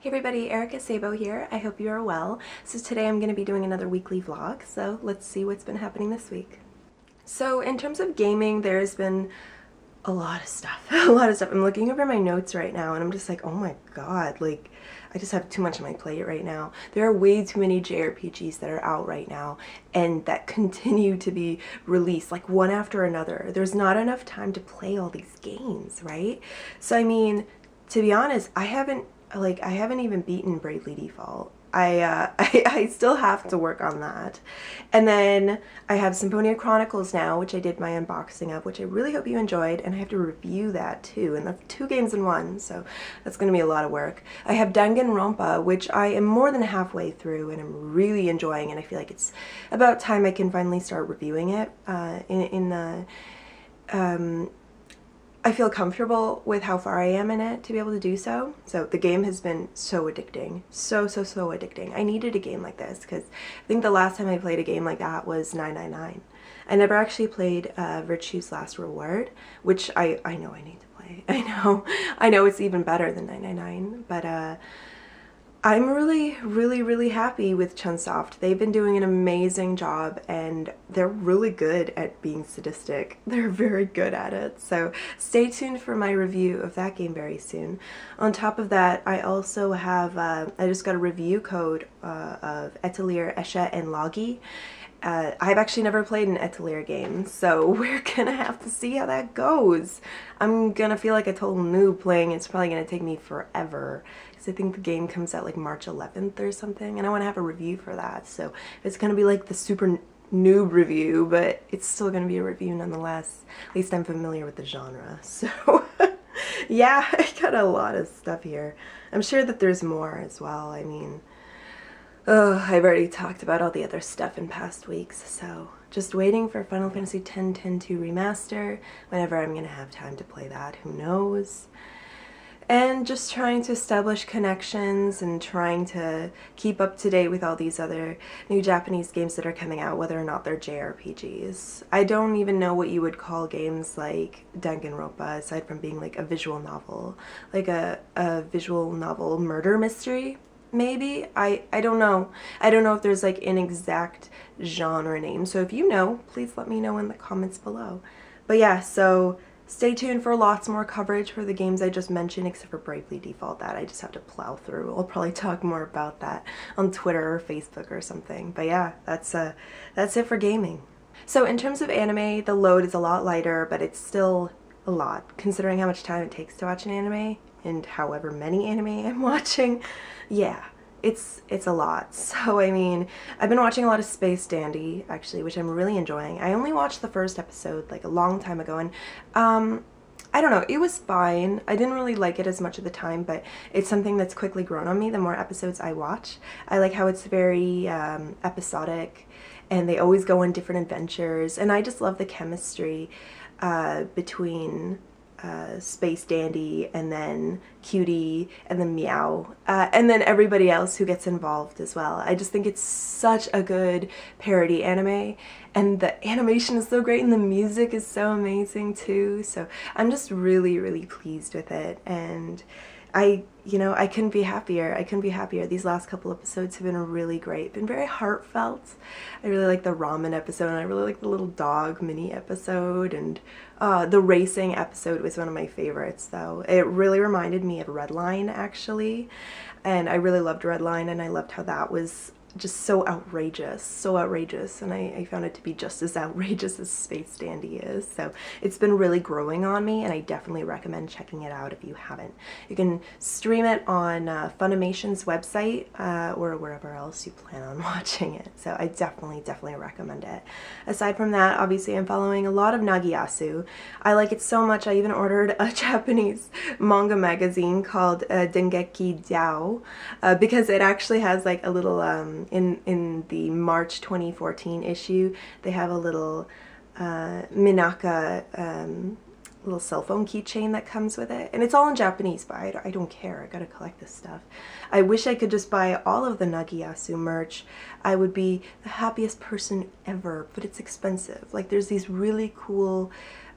Hey everybody, Erica Sabo here. I hope you are well. So today I'm going to be doing another weekly vlog, so let's see what's been happening this week. So in terms of gaming, there's been a lot of stuff. I'm looking over my notes right now and I'm just like, oh my god, like I just have too much on my plate right now. There are way too many JRPGs that are out right now and that continue to be released like one after another. There's not enough time to play all these games, right? So I mean, to be honest, I haven't even beaten Bravely Default. I still have to work on that. And then I have Symphonia Chronicles now, which I did my unboxing of, which I really hope you enjoyed, and I have to review that too, and that's 2 games in 1, so that's going to be a lot of work. I have Danganronpa, which I am more than halfway through and I'm really enjoying, and I feel like it's about time I can finally start reviewing it. I feel comfortable with how far I am in it to be able to do so. So the game has been so addicting. So addicting. I needed a game like this because I think the last time I played a game like that was 999. I never actually played Virtue's Last Reward, which I know I need to play. I know it's even better than 999, but I'm really happy with Chunsoft. They've been doing an amazing job and they're really good at being sadistic. They're very good at it. So stay tuned for my review of that game very soon. On top of that, I also have, I just got a review code of Atelier, Esha, and Logi. I've actually never played an Atelier game, so we're gonna have to see how that goes. I'm gonna feel like a total noob playing. It's probably gonna take me forever because I think the game comes out like March 11th or something, and I want to have a review for that. So it's gonna be like the super noob review, but it's still gonna be a review nonetheless. At least I'm familiar with the genre. So yeah, I got a lot of stuff here. I'm sure that there's more as well. I mean, I've already talked about all the other stuff in past weeks, so just waiting for Final Fantasy X-10-2 Remaster, whenever I'm gonna have time to play that, who knows. And just trying to establish connections and trying to keep up to date with all these other new Japanese games that are coming out, whether or not they're JRPGs. I don't even know what you would call games like Danganronpa, aside from being like a visual novel. Like a visual novel murder mystery? Maybe? I don't know. I don't know if there's like an exact genre name, so if you know, please let me know in the comments below. But yeah, so stay tuned for lots more coverage for the games I just mentioned, except for Bravely Default. That I just have to plow through. I'll probably talk more about that on Twitter or Facebook or something. But yeah, that's it for gaming. So in terms of anime, the load is a lot lighter, but it's still a lot, considering how much time it takes to watch an anime and however many anime I'm watching. Yeah, it's a lot. So I mean, I've been watching a lot of Space Dandy actually, which I'm really enjoying. I only watched the first episode like a long time ago, and I don't know, it was fine. I didn't really like it as much at the time, but it's something that's quickly grown on me the more episodes I watch. I like how it's very episodic and they always go on different adventures, and I just love the chemistry between Space Dandy and then Cutie and then Meow and then everybody else who gets involved as well. I just think it's such a good parody anime, and the animation is so great and the music is so amazing too. So I'm just really pleased with it, and I couldn't be happier. I couldn't be happier. These last couple episodes have been really great, been very heartfelt. I really like the ramen episode, and I really like the little dog mini episode, and the racing episode was one of my favorites though. It really reminded me of Redline actually, and I really loved Redline, and I loved how that was just so outrageous, and I found it to be just as outrageous as Space Dandy is. So it's been really growing on me, and I definitely recommend checking it out if you haven't. You can stream it on Funimation's website or wherever else you plan on watching it, so I definitely recommend it. Aside from that, obviously I'm following a lot of Nagi-Asu. I like it so much I even ordered a Japanese manga magazine called Dengeki Dao because it actually has like a little in the March 2014 issue, they have a little Minaka little cell phone keychain that comes with it, and it's all in Japanese, but I don't care. I gotta collect this stuff. I wish I could just buy all of the Nagi-Asu merch. I would be the happiest person ever, but it's expensive. Like, there's these really cool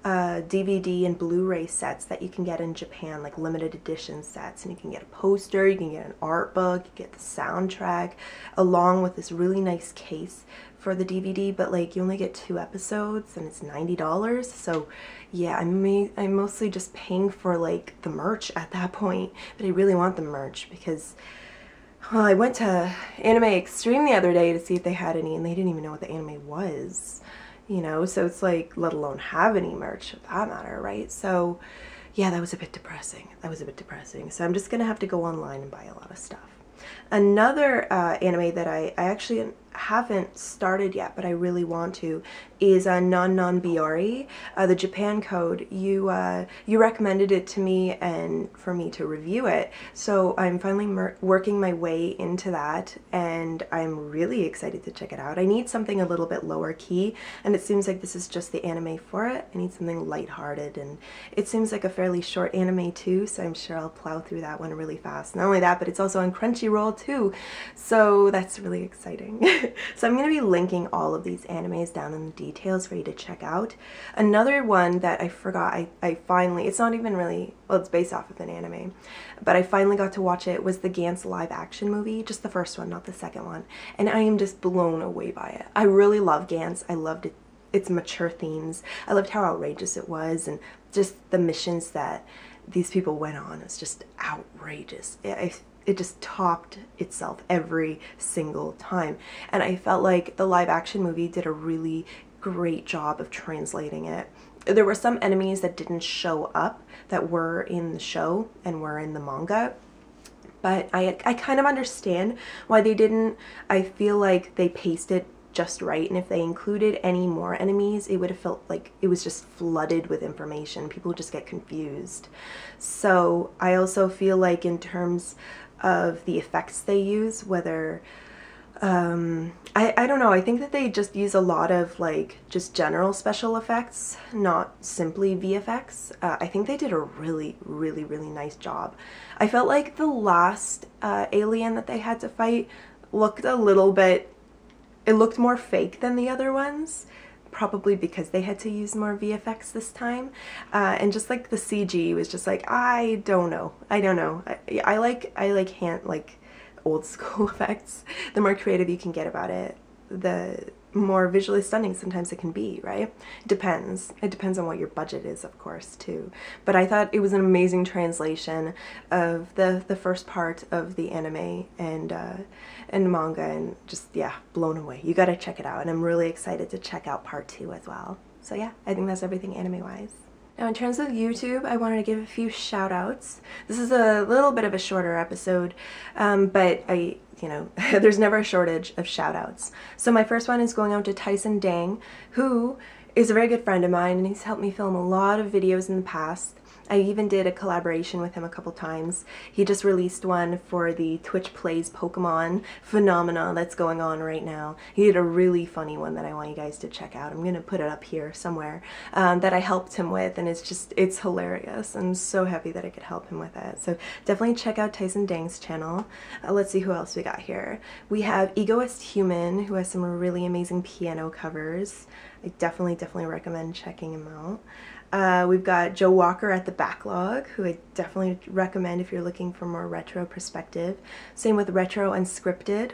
DVD and Blu-ray sets that you can get in Japan, like limited edition sets, and you can get a poster, you can get an art book, you get the soundtrack, along with this really nice case for the DVD, but like you only get 2 episodes and it's $90. So yeah, I'm mostly just paying for like the merch at that point, but I really want the merch because I went to Anime Extreme the other day to see if they had any, and they didn't even know what the anime was, you know, so it's like, let alone have any merch for that matter, right? So yeah, that was a bit depressing. So I'm just gonna have to go online and buy a lot of stuff. Another anime that I actually haven't started yet, but I really want to, is Non Biori. The Japan code. You recommended it to me and for me to review it, so I'm finally working my way into that, and I'm really excited to check it out. I need something a little bit lower key, and it seems like this is just the anime for it. I need something lighthearted, and it seems like a fairly short anime too, so I'm sure I'll plow through that one really fast. Not only that, but it's also on Crunchyroll too, so that's really exciting. So I'm going to be linking all of these animes down in the details for you to check out. Another one that I forgot, I finally, it's not even really, well, it's based off of an anime, but I finally got to watch it, was the Gantz live action movie, just the first one, not the second one, and I am just blown away by it. I really love Gantz. I loved it, its mature themes. I loved how outrageous it was, and just the missions that these people went on. It's just outrageous. It just topped itself every single time, and I felt like the live action movie did a really great job of translating it. There were some enemies that didn't show up that were in the show and were in the manga, but I kind of understand why they didn't. I feel like they paced it just right, and if they included any more enemies, it would have felt like it was just flooded with information. People would just get confused. So I also feel like in terms of the effects they use, whether I don't know, I think that they just use a lot of like just general special effects, not simply VFX. I think they did a really nice job. I felt like the last alien that they had to fight looked a little bit, it looked more fake than the other ones, probably because they had to use more VFX this time, and just like the CG was just like, I don't know. I like old school effects. The more creative you can get about it, the more visually stunning sometimes it can be, right? It depends on what your budget is, of course, too. But I thought it was an amazing translation of the first part of the anime and manga, and just, yeah, blown away. You gotta check it out, and I'm really excited to check out part 2 as well. So yeah, I think that's everything anime-wise. Now in terms of YouTube, I wanted to give a few shout outs. This is a little bit of a shorter episode, but you know, there's never a shortage of shout outs. So my first one is going out to Tyson Dang, who is a very good friend of mine, and he's helped me film a lot of videos in the past. I even did a collaboration with him a couple times. He just released one for the Twitch Plays Pokemon phenomena that's going on right now. He did a really funny one that I want you guys to check out. I'm gonna put it up here somewhere, that I helped him with, and it's hilarious. I'm so happy that I could help him with it. So definitely check out Tyson Dang's channel. Let's see who else we got here. We have Egoist Human, who has some really amazing piano covers. I definitely recommend checking him out. We've got Joe Walker at the Backlog, who I definitely recommend if you're looking for more retro perspective. Same with Retro Unscripted.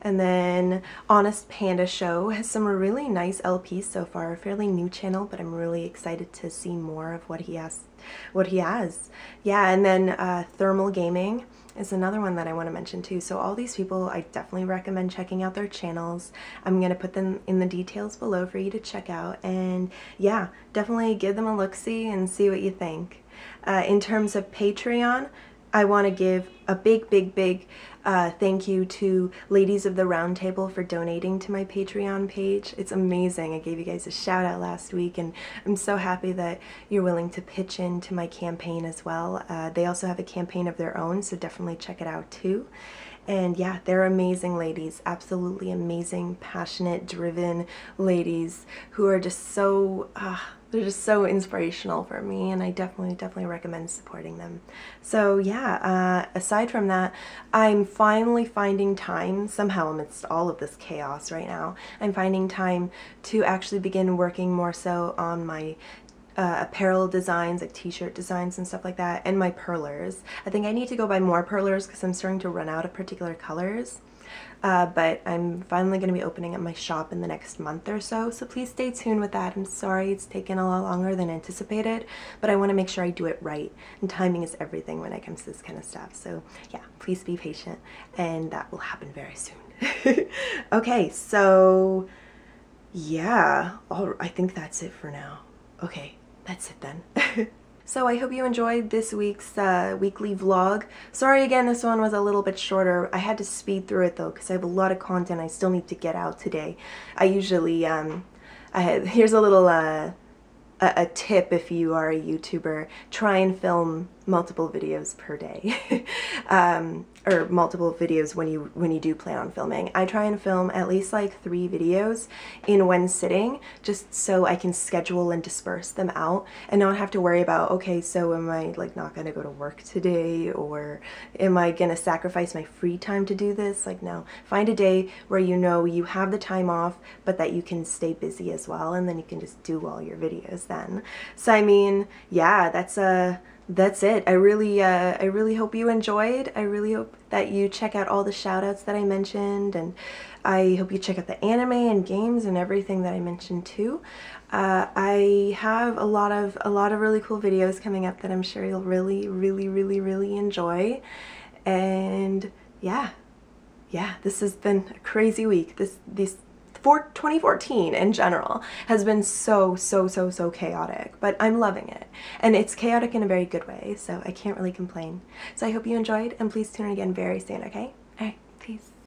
And then Honest Panda Show has some really nice LPs so far. A fairly new channel, but I'm really excited to see more of what he has. Yeah, and then Thermal Gaming is another one that I want to mention too. So all these people, I definitely recommend checking out their channels. I'm going to put them in the details below for you to check out, and yeah, definitely give them a look-see and see what you think. In terms of Patreon, I want to give a big thank you to Ladies of the Roundtable for donating to my Patreon page. It's amazing. I gave you guys a shout out last week, and I'm so happy that you're willing to pitch into my campaign as well. They also have a campaign of their own, so definitely check it out too. And yeah, they're amazing ladies, absolutely amazing, passionate, driven ladies who are just so, they're just so inspirational for me, and I definitely recommend supporting them. So yeah, aside from that, I'm finally finding time, somehow amidst all of this chaos right now, I'm finding time to actually begin working more so on my apparel designs, like t-shirt designs and stuff like that, and my perlers. I think I need to go buy more perlers because I'm starting to run out of particular colors. But I'm finally going to be opening up my shop in the next month or so, so please stay tuned with that. I'm sorry it's taken a lot longer than anticipated, but I want to make sure I do it right, and timing is everything when it comes to this kind of stuff. So yeah, please be patient, and that will happen very soon. Okay, so yeah, I think that's it for now. Okay, that's it then. So I hope you enjoyed this week's weekly vlog. Sorry again, this one was a little bit shorter. I had to speed through it though because I have a lot of content I still need to get out today. I usually, here's a little a tip if you are a YouTuber. Try and film multiple videos per day. Or multiple videos when you do plan on filming. I try and film at least like 3 videos in one sitting, just so I can schedule and disperse them out and not have to worry about, okay, so am I like not gonna go to work today, or am I gonna sacrifice my free time to do this? Like, no, find a day where you know you have the time off but that you can stay busy as well, and then you can just do all your videos then. So I mean, yeah, that's it. I really hope you enjoyed. I really hope that you check out all the shoutouts that I mentioned, and I hope you check out the anime and games and everything that I mentioned too. I have a lot of really cool videos coming up that I'm sure you'll really enjoy. And yeah, this has been a crazy week. This 2014 in general has been so chaotic, but I'm loving it, and it's chaotic in a very good way, so I can't really complain. So I hope you enjoyed, and please tune in again very soon, okay?